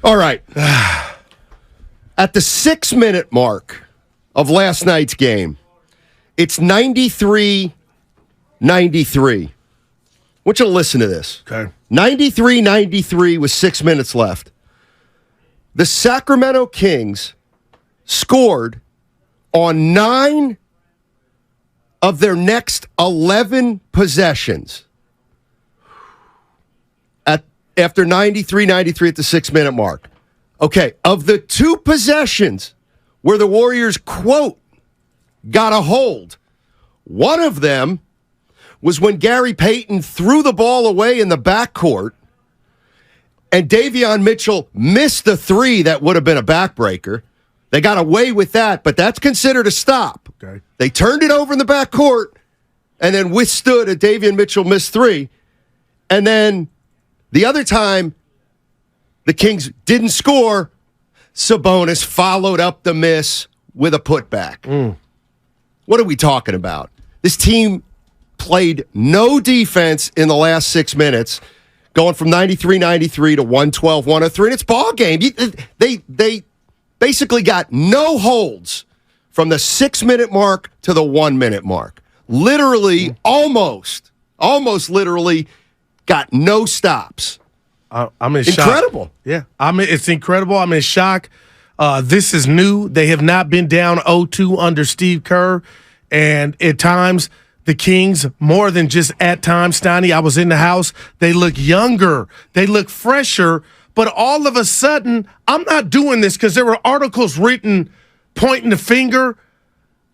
All right. At the 6-minute mark of last night's game, it's 93-93. I want you to listen to this. Okay. 93-93 with 6 minutes left. The Sacramento Kings scored on 9 of their next 11 possessions. After 93-93 at the 6-minute mark. Okay, of the 2 possessions where the Warriors, quote, got a hold, one of them was when Gary Payton threw the ball away in the backcourt and Davion Mitchell missed the 3 that would have been a backbreaker. They got away with that, but that's considered a stop. Okay. They turned it over in the backcourt and then withstood a Davion Mitchell missed 3. And then the other time the Kings didn't score, Sabonis followed up the miss with a putback. What are we talking about? This team played no defense in the last 6 minutes, going from 93-93 to 112-103, and it's ball game. They basically got no holds from the 6-minute mark to the 1-minute mark. Literally, almost literally got no stops. I'm in shock. Incredible. Yeah, it's incredible. I'm in shock. This is new. They have not been down 0-2 under Steve Kerr. And at times, the Kings, more than just at times, Steiny, I was in the house, they look younger. They look fresher. But all of a sudden, I'm not doing this because there were articles written pointing the finger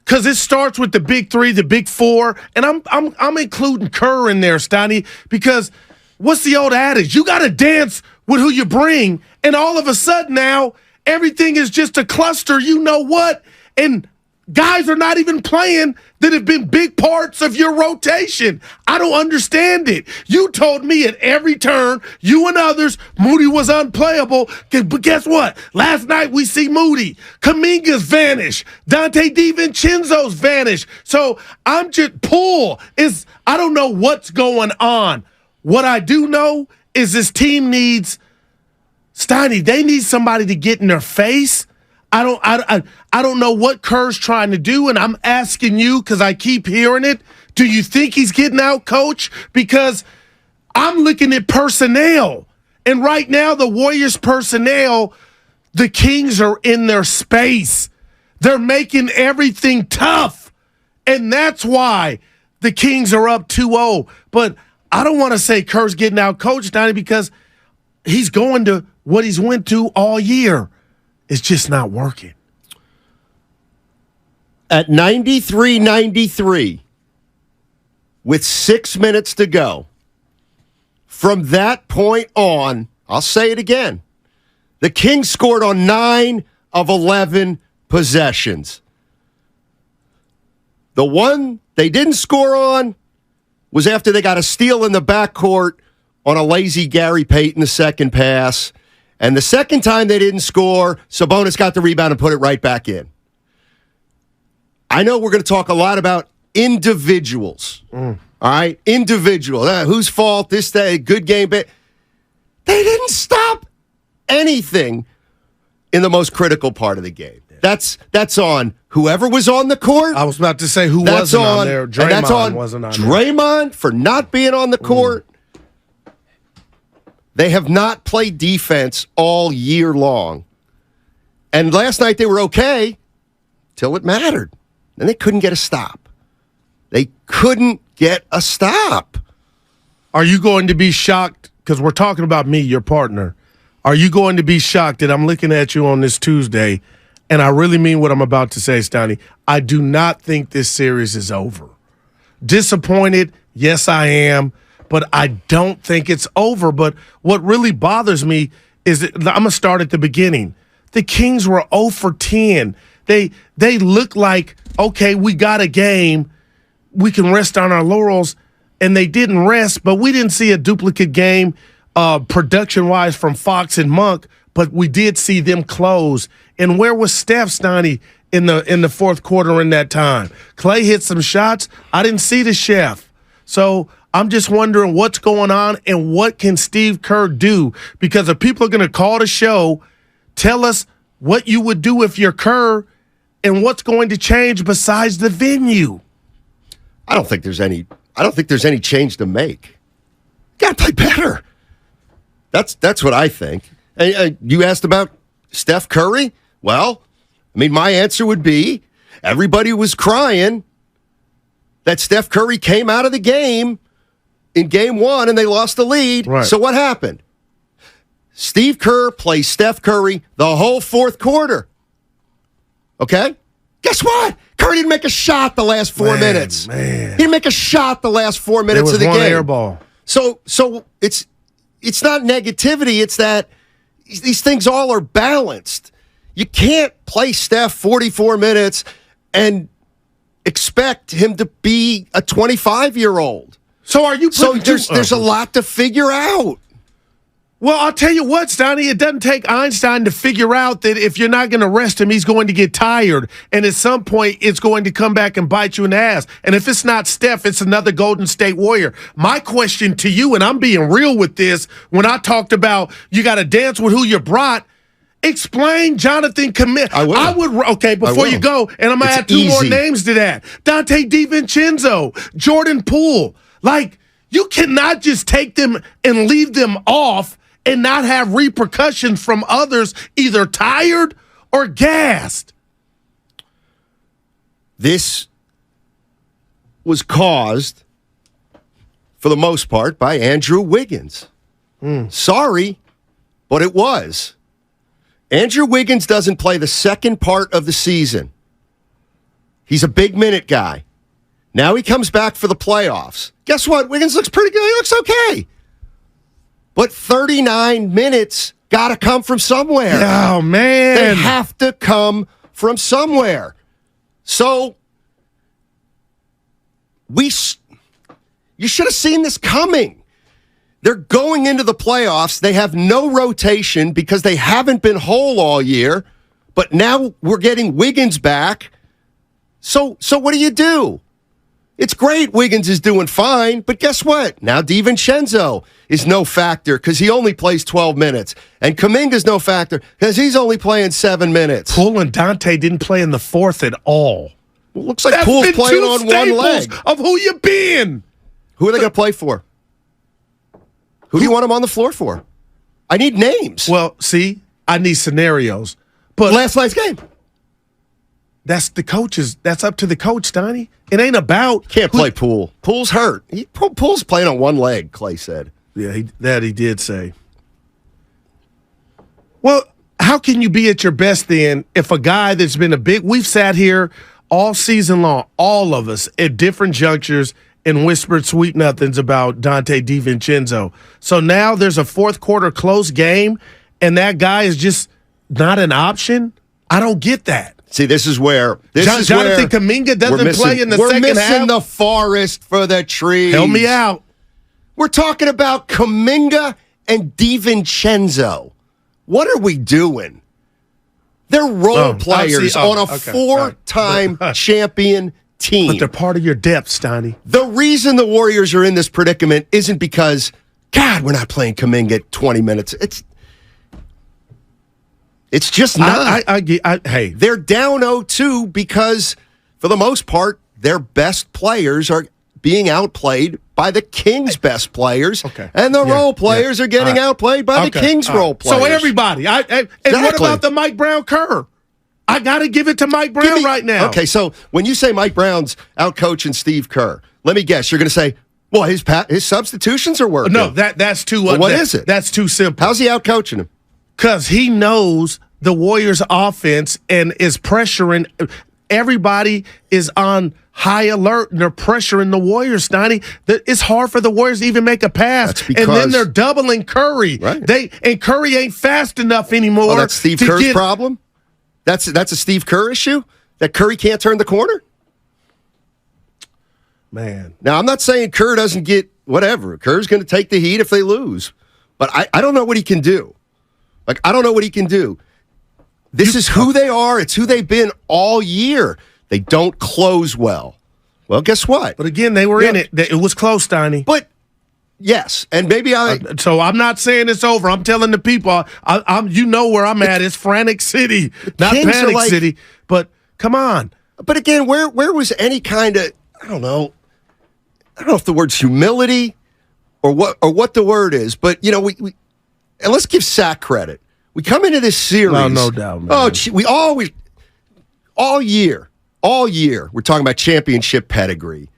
because it starts with the big 3, the big 4. And I'm including Kerr in there, Steiny, because – what's the old adage? You got to dance with who you bring. And all of a sudden now, everything is just a cluster. You know what? And guys are not even playing that have been big parts of your rotation. I don't understand it. You told me at every turn, you and others, Moody was unplayable. But guess what? Last night we see Moody. Kuminga's vanished. Dante DiVincenzo's vanished. So I'm just I don't know what's going on. What I do know is this team needs Steiny. They need somebody to get in their face. I don't know what Kerr's trying to do, and I'm asking you because I keep hearing it. Do you think he's getting out, Coach? Because I'm looking at personnel, and right now the Warriors personnel, the Kings are in their space. They're making everything tough, and that's why the Kings are up 2-0. But I don't want to say Kerr's getting out coached, Donnie, because he's going to what he's went to all year. It's just not working. At 93-93, with 6 minutes to go, from that point on, I'll say it again, the Kings scored on 9 of 11 possessions. The one they didn't score on was after they got a steal in the backcourt on a lazy Gary Payton, the second pass. And the second time they didn't score, Sabonis got the rebound and put it right back in. I know we're going to talk a lot about individuals. All right? Individual. Whose fault? This, that, good game. But they didn't stop anything in the most critical part of the game. That's on whoever was on the court. I was about to say who wasn't on there. Draymond wasn't on there. Draymond for not being on the court. They have not played defense all year long. And last night they were okay till it mattered. And they couldn't get a stop. They couldn't get a stop. Are you going to be shocked? Because we're talking about me, your partner. Are you going to be shocked that I'm looking at you on this Tuesday? And I really mean what I'm about to say, Steiny. I do not think this series is over. Disappointed, yes, I am, but I don't think it's over. But what really bothers me is that I'm going to start at the beginning. The Kings were 0 for 10. They look like, okay, we got a game. We can rest on our laurels. And they didn't rest, but we didn't see a duplicate game production-wise from Fox and Monk, but we did see them close. And where was Steph, Steiny, in the fourth quarter in that time? Clay hit some shots. I didn't see the chef. So I'm just wondering what's going on and what can Steve Kerr do? Because if people are going to call the show, tell us what you would do if you're Kerr and what's going to change besides the venue. I don't think there's any change to make. Got to play better. That's what I think. You asked about Steph Curry? Well, I mean, my answer would be everybody was crying that Steph Curry came out of the game in game one and they lost the lead. Right. So what happened? Steve Kerr plays Steph Curry the whole fourth quarter. Okay? Guess what? Curry didn't make a shot the last 4 minutes. Man. He didn't make a shot the last 4 minutes There was of the one game. air ball. So it's not negativity. It's that these things all are balanced. You can't play Steph 44 minutes and expect him to be a 25-year-old. So are you? So there's a lot to figure out. Well, I'll tell you what, Steiny, it doesn't take Einstein to figure out that if you're not going to rest him, he's going to get tired. And at some point, it's going to come back and bite you in the ass. And if it's not Steph, it's another Golden State Warrior. My question to you, and I'm being real with this, when I talked about you got to dance with who you brought, explain Jonathan Commit. I will. Okay, before you go, and I'm going to add two more names to that. Dante DiVincenzo, Jordan Poole. Like, you cannot just take them and leave them off and not have repercussions from others either tired or gassed. This was caused, for the most part, by Andrew Wiggins. Sorry, but it was. Andrew Wiggins doesn't play the second part of the season. He's a big minute guy. Now he comes back for the playoffs. Guess what? Wiggins looks pretty good. He looks okay. But 39 minutes got to come from somewhere. Oh, man. They have to come from somewhere. So, you should have seen this coming. They're going into the playoffs. They have no rotation because they haven't been whole all year. But now we're getting Wiggins back. So what do? It's great Wiggins is doing fine, but guess what? Now DiVincenzo is no factor because he only plays 12 minutes. And Kuminga's no factor because he's only playing 7 minutes. Poole and Dante didn't play in the fourth at all. Well, looks like Poole's playing on one leg. Of who you been? Who are they going to play for? Who do you want him on the floor for? I need names. Well, see, I need scenarios. But last night's game. That's the coaches. That's up to the coach, Steiny. It ain't about can't play Poole. Poole's hurt. Poole's playing on one leg, Clay said. Yeah, he did say. Well, how can you be at your best then if a guy that's been we've sat here all season long, all of us at different junctures and whispered sweet nothings about Dante DiVincenzo. So now there's a fourth quarter close game and that guy is just not an option? I don't get that. See, this is where Jonathan Kuminga doesn't play in the second half. We're missing the forest for the trees. Help me out. We're talking about Kuminga and DiVincenzo. What are we doing? They're role players on a four-time champion team. But they're part of your depth, Steiny. The reason the Warriors are in this predicament isn't because, God, we're not playing Kuminga 20 minutes. It's just not. Hey, they're down 0-2 because, for the most part, their best players are being outplayed by the Kings' best players, and the role players are getting outplayed by the Kings' role players. So everybody, and what about the Mike Brown Kerr? I got to give it to Mike Brown right now. Okay, so when you say Mike Brown's outcoaching Steve Kerr, let me guess, you're going to say, well, his substitutions are working. No, that's too. What is it? That's too simple. How's he outcoaching him? Because he knows the Warriors' offense and is pressuring. Everybody is on high alert, and they're pressuring the Warriors, Steiny. It's hard for the Warriors to even make a pass. And then they're doubling Curry. Right. And Curry ain't fast enough anymore. Oh, that's Steve Kerr's problem? That's a Steve Kerr issue? That Curry can't turn the corner? Man. Now, I'm not saying Kerr doesn't get whatever. Kerr's going to take the heat if they lose. But I don't know what he can do. I don't know what he can do. This is who they are. It's who they've been all year. They don't close well. Well, guess what? But again, they were in it. It was close, Steiny. But yes, and maybe so I'm not saying it's over. I'm telling the people. I'm you know where I'm at. It's Frantic City, not Panic City. But come on. But again, where was any kind of I don't know if the word's humility or what the word is. But you know we and let's give Sack credit. We come into this series. No doubt, man. Oh, we always all year we're talking about championship pedigree.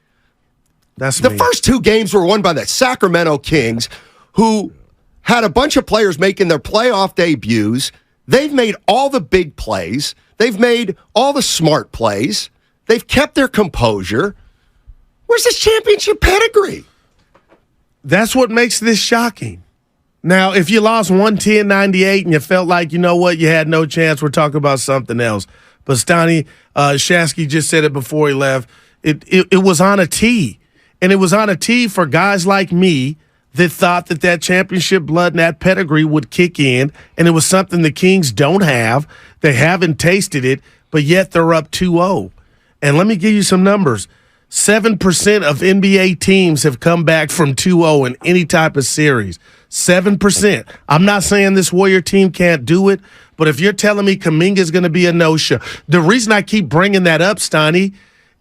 That's the first 2 games were won by the Sacramento Kings, who had a bunch of players making their playoff debuts. They've made all the big plays. They've made all the smart plays. They've kept their composure. Where's this championship pedigree? That's what makes this shocking. Now, if you lost 110-98 and you felt like, you know what, you had no chance, we're talking about something else. But Steiny, Shasky just said it before he left. It was on a tee. And it was on a tee for guys like me that thought that championship blood and that pedigree would kick in, and it was something the Kings don't have. They haven't tasted it, but yet they're up 2-0. And let me give you some numbers. 7% of NBA teams have come back from 2-0 in any type of series. 7%. I'm not saying this Warrior team can't do it, but if you're telling me Kuminga's going to be a no-show, the reason I keep bringing that up, Steiny,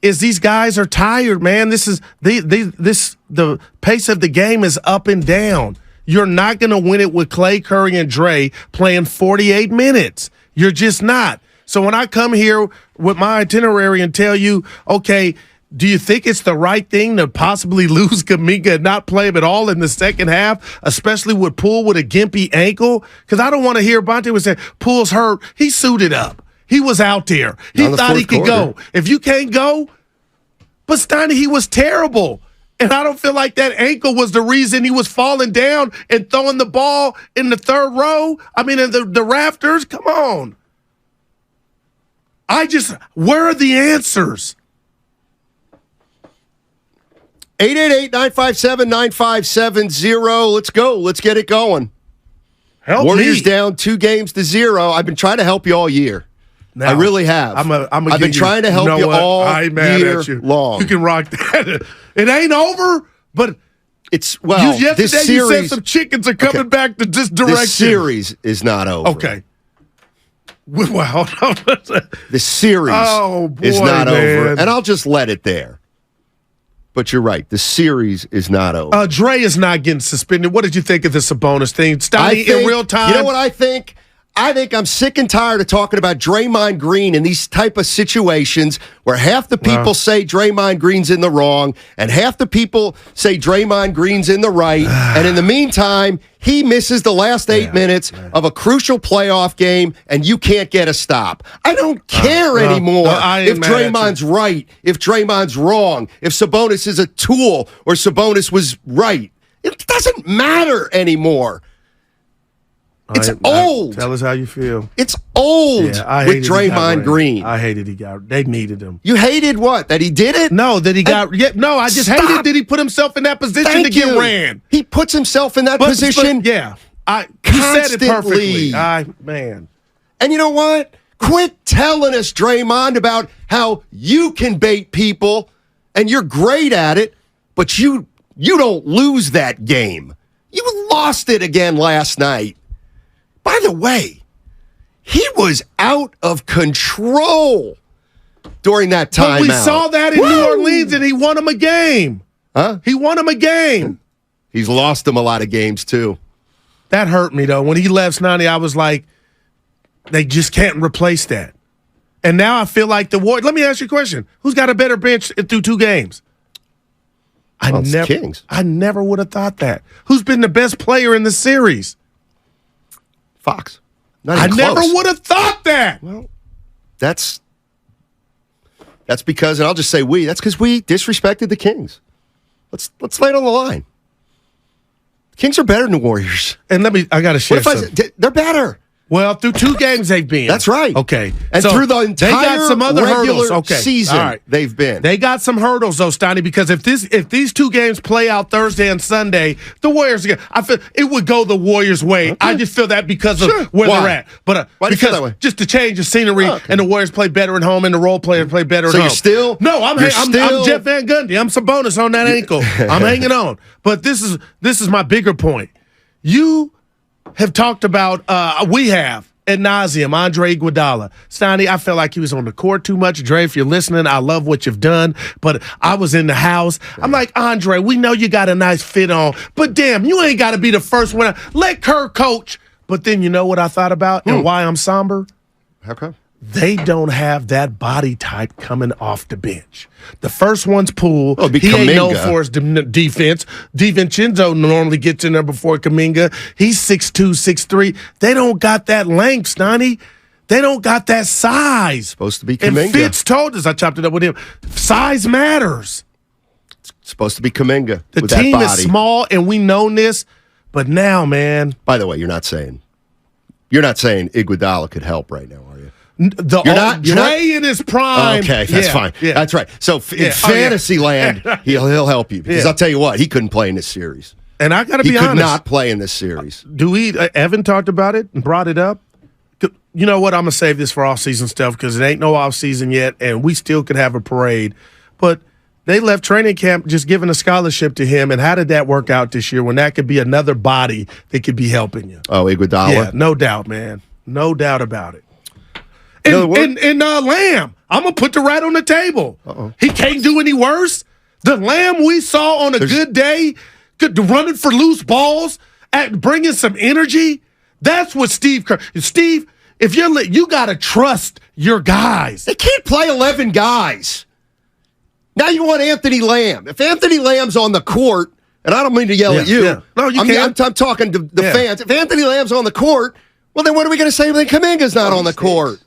is these guys are tired, man. This is the pace of the game is up and down. You're not going to win it with Clay, Curry, and Dre playing 48 minutes. You're just not. So when I come here with my itinerary and tell you, okay, do you think it's the right thing to possibly lose Kuminga and not play him at all in the second half, especially with Poole with a gimpy ankle? Because I don't want to hear Bonte was saying Poole's hurt. He suited up. He was out there. He thought he could go. If you can't go, but Steiny, he was terrible. And I don't feel like that ankle was the reason he was falling down and throwing the ball in the third row. I mean, in the rafters. Come on. Where are the answers? 888-957-9570. Let's go. Let's get it going. Warriors down 2-0. I've been trying to help you all year. Now, I really have. I've been trying to help you all year long. You can rock that. It ain't over, but it's yesterday this series, you said some chickens are coming back to this direction. This series is not over. Okay. Well, the series is not over, and I'll just let it there. But you're right. The series is not over. Dre is not getting suspended. What did you think of the Sabonis thing? Steiny, in real time? You know what I think? I think I'm sick and tired of talking about Draymond Green in these type of situations where half the people say Draymond Green's in the wrong and half the people say Draymond Green's in the right. And in the meantime, he misses the last 8 minutes of a crucial playoff game and you can't get a stop. I don't care anymore if Draymond's right, if Draymond's wrong, if Sabonis is a tool or Sabonis was right. It doesn't matter anymore. It's old. Tell us how you feel. It's old with Draymond Green. I hated they needed him. You hated what? That he did it? No, that he got. No, I just hated that he put himself in that position to get ran. He puts himself in that position. You said it perfectly. Man. And you know what? Quit telling us, Draymond, about how you can bait people and you're great at it, but you don't lose that game. You lost it again last night. By the way, he was out of control during that timeout. But we saw that in New Orleans, and he won him a game. Huh? He won him a game. He's lost him a lot of games, too. That hurt me, though. When he left Snotty, I was like, they just can't replace that. And now I feel like the Warriors. Let me ask you a question. Who's got a better bench through 2 games? Kings. I never would have thought that. Who's been the best player in the series? Fox. I never would have thought that. Well, that's because, and I'll just say that's because we disrespected the Kings. Let's lay it on the line. The Kings are better than the Warriors. And I got to share something. They're better. Well, through 2 games they've been. That's right. Okay. And So through the entire they got some other regular hurdles. Okay. season, All right. they've been. They got some hurdles, though, Steiny, because if these 2 games play out Thursday and Sunday, the Warriors, I feel it would go the Warriors' way. Okay. I just feel that because of where they're at. But Why do you feel that way? Just to change the scenery, and the Warriors play better at home, and the role players play better at home. So you're still? No, I'm Jeff Van Gundy. I'm Sabonis on that ankle. I'm hanging on. But this is my bigger point. You have talked about, we have, ad nauseum, Andre Iguodala. Steiny, I felt like he was on the court too much. Dre, if you're listening, I love what you've done, but I was in the house. I'm like, Andre, we know you got a nice fit on, but damn, you ain't got to be the first one. Let Kerr coach. But then you know what I thought about and why I'm somber? How come? They don't have that body type coming off the bench. The first one's Poole. Oh, he ain't known for his defense. DiVincenzo normally gets in there before Kuminga. He's 6'2", 6'3". They don't got that length, Steiny. They don't got that size. Supposed to be Kuminga. And Fitz told us, I chopped it up with him, size matters. It's supposed to be Kuminga. The with team that body. is small, and we know this, but now, man. By the way, you're not saying Iguodala could help right now, are you? Dre in his prime. Okay, that's fine. Yeah. That's right. So in fantasy land, he'll help you because I'll tell you what, he couldn't play in this series. And I got to be honest, he could not play in this series. Evan talked about it and brought it up. You know what? I'm gonna save this for off-season stuff because it ain't no off-season yet, and we still could have a parade. But they left training camp just giving a scholarship to him, and how did that work out this year when that could be another body that could be helping you? Oh, Iguodala? Yeah, no doubt, man. No doubt about it. And Lamb, I'm going to put the rat on the table. Uh-oh. He can't do any worse. The Lamb we saw on a good day, running for loose balls, bringing some energy, that's what Steve Kerr. Steve, if you got to trust your guys. They can't play 11 guys. Now you want Anthony Lamb. If Anthony Lamb's on the court, and I don't mean to yell at you. Yeah. No, you can't. I'm talking to the fans. If Anthony Lamb's on the court, well, then what are we going to say when Kuminga's not on the court?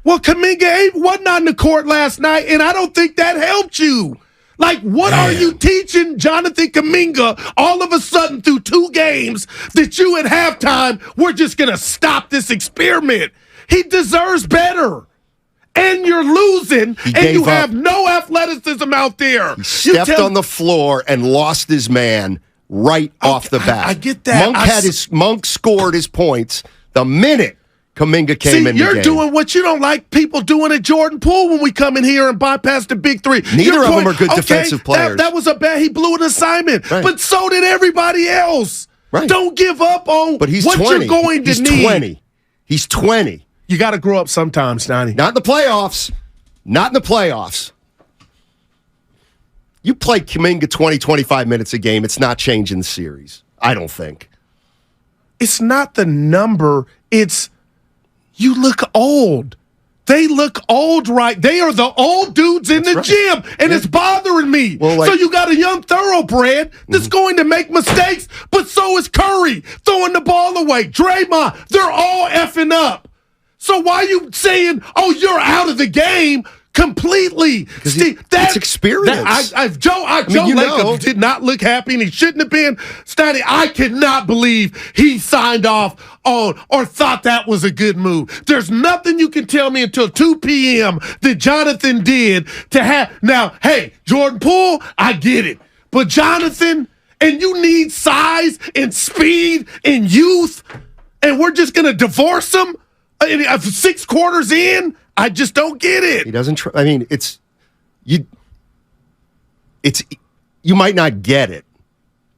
Well, Kuminga wasn't on the court last night, and I don't think that helped you. Like, what are you teaching Jonathan Kuminga all of a sudden through 2 games that you at halftime, we're just going to stop this experiment? He deserves better. And you're losing, and you have no athleticism out there. He stepped on the floor and lost his man right off the bat. I get that. Monk scored his points the minute Kuminga came in the game. You're doing what you don't like people doing at Jordan Poole when we come in here and bypass the big 3. Neither of them are good defensive players. That was a bad. He blew an assignment, but so did everybody else. Right. Don't give up on what you're going to need. He's 20. He's 20. You got to grow up sometimes, Steiny. Not in the playoffs. Not in the playoffs. You play Kuminga 20, 25 minutes a game, it's not changing the series. I don't think. It's not the number. It's you look old. They look old, right? They are the old dudes in the gym, and it's bothering me. Well, so you got a young thoroughbred that's going to make mistakes, but so is Curry throwing the ball away. Draymond, they're all effing up. So why are you saying, oh, you're out of the game completely? Steve, it's experience. Joe Lacob did not look happy, and he shouldn't have been. Steiny, I cannot believe he signed off on or thought that was a good move. There's nothing you can tell me until 2 p.m. that Jonathan did to have. Now, hey, Jordan Poole, I get it. But Jonathan, and you need size and speed and youth, and we're just going to divorce him 6 quarters in? I just don't get it. He doesn't. I mean, it's you might not get it,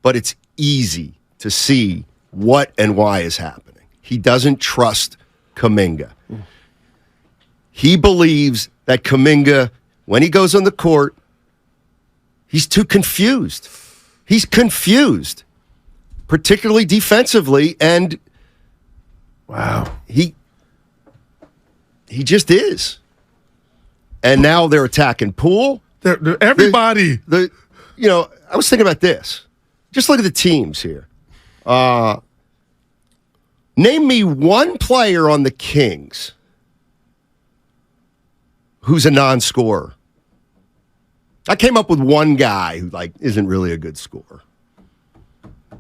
but it's easy to see what and why is happening. He doesn't trust Kuminga. He believes that Kuminga, when he goes on the court, he's too confused. He's confused, particularly defensively, and he just is. And now they're attacking Poole. Everybody. I was thinking about this. Just look at the teams here. Name me one player on the Kings who's a non-scorer. I came up with one guy who isn't really a good scorer.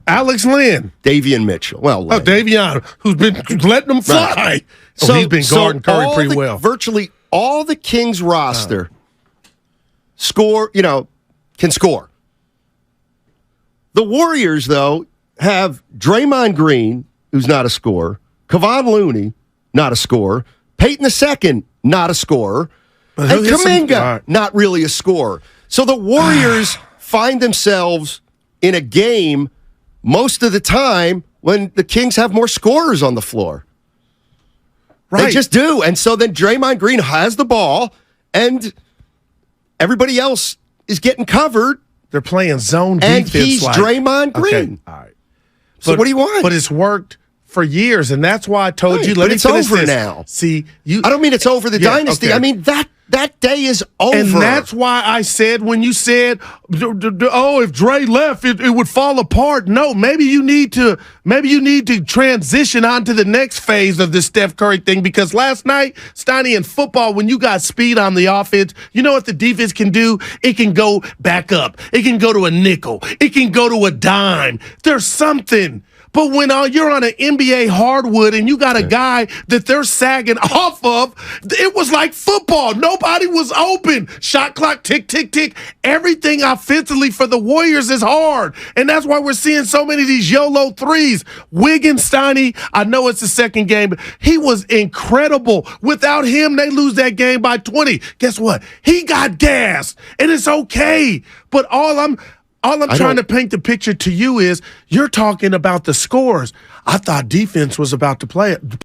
Alex Lynn. Davion Mitchell. Well, Oh, Davion, who's been letting them fly. Right. So he's been guarding Curry pretty well. Virtually all the Kings roster can score. The Warriors, though, have Draymond Green, who's not a scorer, Kevon Looney, not a scorer, Peyton II, not a scorer, and Kuminga, not really a scorer. So the Warriors find themselves in a game most of the time when the Kings have more scorers on the floor. Right. They just do. And so then Draymond Green has the ball, and everybody else is getting covered. They're playing zone defense. And he's Draymond Green. Okay. All right. So what do you want? But it's worked for years, and that's why I told you. But it's over now. See, I don't mean it's over the dynasty. Okay. I mean that day is over. And that's why I said when you said, "Oh, if Dre left, it would fall apart." No, maybe you need to transition on to the next phase of this Steph Curry thing, because last night, Steiny, in football, when you got speed on the offense, you know what the defense can do? It can go back up. It can go to a nickel. It can go to a dime. There's something. But when you're on an NBA hardwood and you got a guy that they're sagging off of, it was like football. Nobody was open. Shot clock, tick, tick, tick. Everything offensively for the Warriors is hard. And that's why we're seeing so many of these YOLO threes. Wiggins, Steiny, I know it's the second game, but he was incredible. Without him, they lose that game by 20. Guess what? He got gassed, and it's okay. But all I'm trying to paint the picture to you is you're talking about the scores. I thought defense was about to play it.